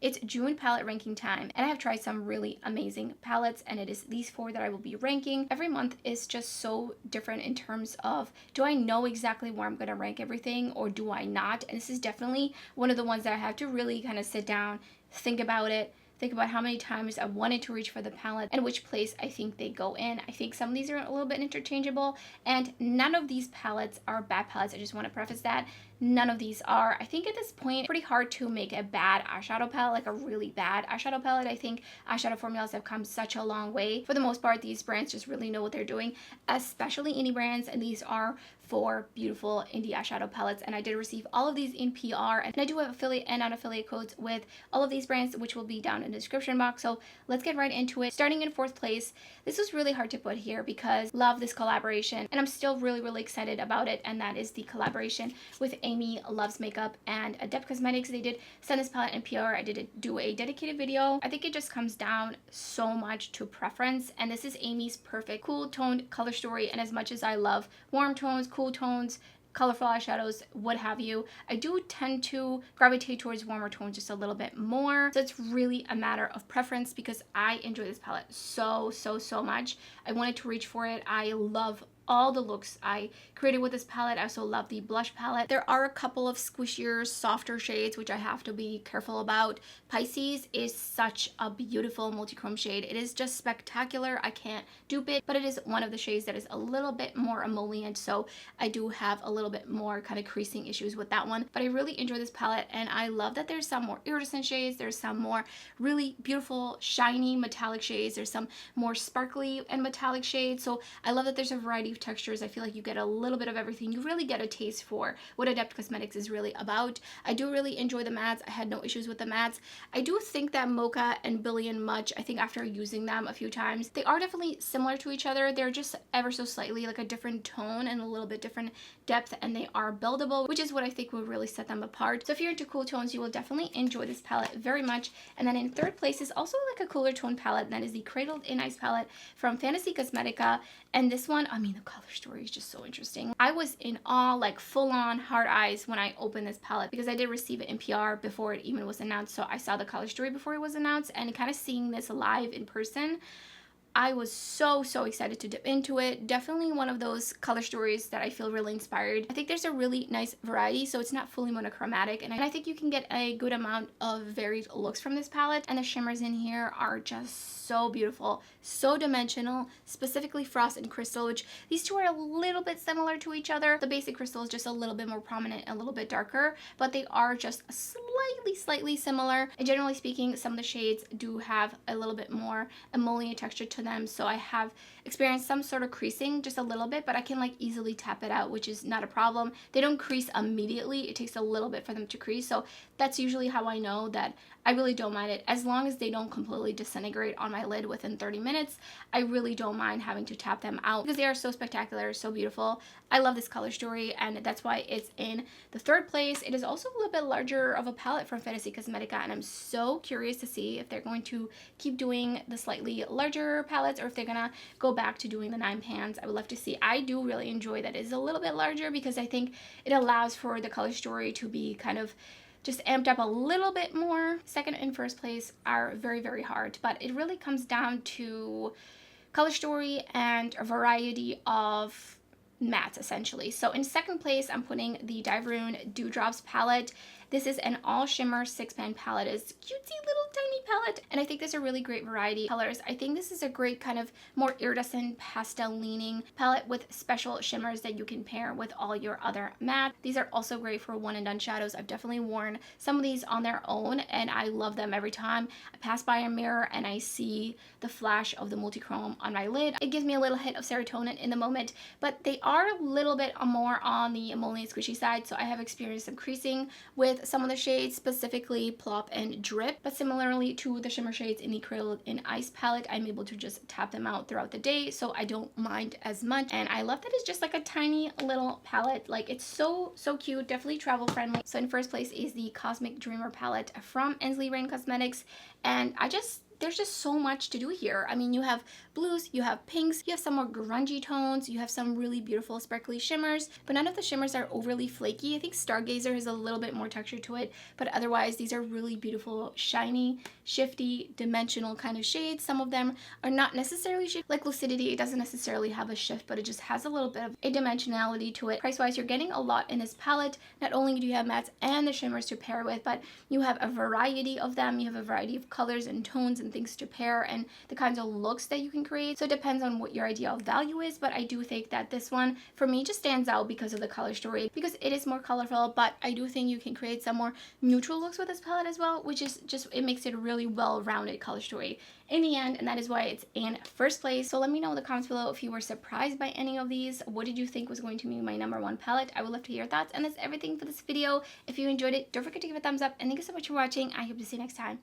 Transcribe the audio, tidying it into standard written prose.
It's June palette ranking time, and I have tried some really amazing palettes, and it is these 4 that I will be ranking. Every month is just so different in terms of, do I know exactly where I'm going to rank everything or do I not? And this is definitely one of the ones that I have to really kind of sit down, think about it, think about how many times I wanted to reach for the palette and which place I think they go in. I think some of these are a little bit interchangeable, and none of these palettes are bad palettes. I just want to preface that. None of these are. I think at this point, pretty hard to make a bad eyeshadow palette, like a really bad eyeshadow palette. I think eyeshadow formulas have come such a long way. For the most part, these brands just really know what they're doing, especially indie brands, and these are 4 beautiful indie eyeshadow palettes, and I did receive all of these in PR, and I do have affiliate and non-affiliate codes with all of these brands, which will be down in the description box. So let's get right into it. Starting in 4th place, this was really hard to put here because love this collaboration, and I'm still really excited about it, and that is the collaboration with Amy Loves Makeup and Adept Cosmetics. They did send this palette in PR. I did do a dedicated video. I think it just comes down so much to preference, and this is Amy's perfect cool toned color story. And as much as I love warm tones, cool tones, colorful eyeshadows, what have you, I do tend to gravitate towards warmer tones just a little bit more. So it's really a matter of preference because I enjoy this palette so much. I wanted to reach for it. I love all the looks I created with this palette. I also love the blush palette. There are a couple of squishier, softer shades which I have to be careful about. Pisces is such a beautiful multi-chrome shade. It is just spectacular. I can't dupe it, but it is one of the shades that is a little bit more emollient, so I do have a little bit more kind of creasing issues with that one. But I really enjoy this palette, and I love that there's some more iridescent shades. There's some more really beautiful, shiny, metallic shades. There's some more sparkly and metallic shades. So I love that there's a variety of textures. I feel like you get a little bit of everything. You really get a taste for what Adept Cosmetics is really about. I do really enjoy the mattes. I had no issues with the mattes. I do think that Mocha and Billion Much, I think after using them a few times, they are definitely similar to each other. They're just ever so slightly like a different tone and a little bit different depth, and they are buildable, which is what I think will really set them apart. So if you're into cool tones, you will definitely enjoy this palette very much. And then in 3rd place is also like a cooler tone palette, and that is the Cradled in Ice palette from Fantasy Cosmetica. And this one, I mean, the color story is just so interesting. I was in awe, like full-on hard eyes when I opened this palette because I did receive it in PR before it even was announced. So I saw the color story before it was announced, and kind of seeing this live in person, I was so excited to dip into it. Definitely one of those color stories that I feel really inspired. I think there's a really nice variety, so it's not fully monochromatic, and I think you can get a good amount of varied looks from this palette. And the shimmers in here are just so beautiful, so dimensional, specifically Frost and Crystal, which these two are a little bit similar to each other. The basic Crystal is just a little bit more prominent, a little bit darker, but they are just slightly similar. And generally speaking, some of the shades do have a little bit more emollient texture to them, so I have experienced some sort of creasing just a little bit, but I can like easily tap it out, which is not a problem. They don't crease immediately. It takes a little bit for them to crease, so that's usually how I know that I really don't mind it. As long as they don't completely disintegrate on my lid within 30 minutes, I really don't mind having to tap them out because they are so spectacular, so beautiful. I love this color story, and that's why it's in the 3rd place. It is also a little bit larger of a palette from Fantasy Cosmetica, and I'm so curious to see if they're going to keep doing the slightly larger palettes or if they're gonna go back to doing the 9 pans. I would love to see. I do really enjoy that it is a little bit larger because I think it allows for the color story to be kind of just amped up a little bit more. 2nd and 1st place are very hard, but it really comes down to color story and a variety of mattes essentially. So in 2nd place, I'm putting the Dieverune Dewdrops palette. This is an all shimmer 6-pan palette. It's cutesy little tiny palette, and I think there's a really great variety of colors. I think this is a great kind of more iridescent pastel leaning palette with special shimmers that you can pair with all your other matte. These are also great for one and done shadows. I've definitely worn some of these on their own, and I love them every time I pass by a mirror and I see the flash of the multi-chrome on my lid. It gives me a little hit of serotonin in the moment, but they are a little bit more on the emollient squishy side, so I have experienced some creasing with some of the shades, specifically Plop and Drip, but similarly to the shimmer shades in the Cradled in Ice palette, I'm able to just tap them out throughout the day, so I don't mind as much. And I love that it's just like a tiny little palette. Like, it's so cute, definitely travel friendly. So in 1st place is the Cosmic Dreamer palette from Ensley Cosmetics, and I just there's just so much to do here. I mean, you have blues, you have pinks, you have some more grungy tones, you have some really beautiful sparkly shimmers, but none of the shimmers are overly flaky. I think Stargazer has a little bit more texture to it, but otherwise these are really beautiful, shiny, shifty, dimensional kind of shades. Some of them are not necessarily shifty. Like Lucidity, it doesn't necessarily have a shift, but it just has a little bit of a dimensionality to it. Price-wise, you're getting a lot in this palette. Not only do you have mattes and the shimmers to pair with, but you have a variety of them. You have a variety of colors and tones and things to pair and the kinds of looks that you can create. So it depends on what your ideal value is, but I do think that this one for me just stands out because of the color story, because it is more colorful, but I do think you can create some more neutral looks with this palette as well, which is just, it makes it a really well-rounded color story in the end, and that is why it's in first place. So let me know in the comments below if you were surprised by any of these. What did you think was going to be my #1 palette? I would love to hear your thoughts, and that's everything for this video. If you enjoyed it, don't forget to give it a thumbs up, and thank you so much for watching. I hope to see you next time.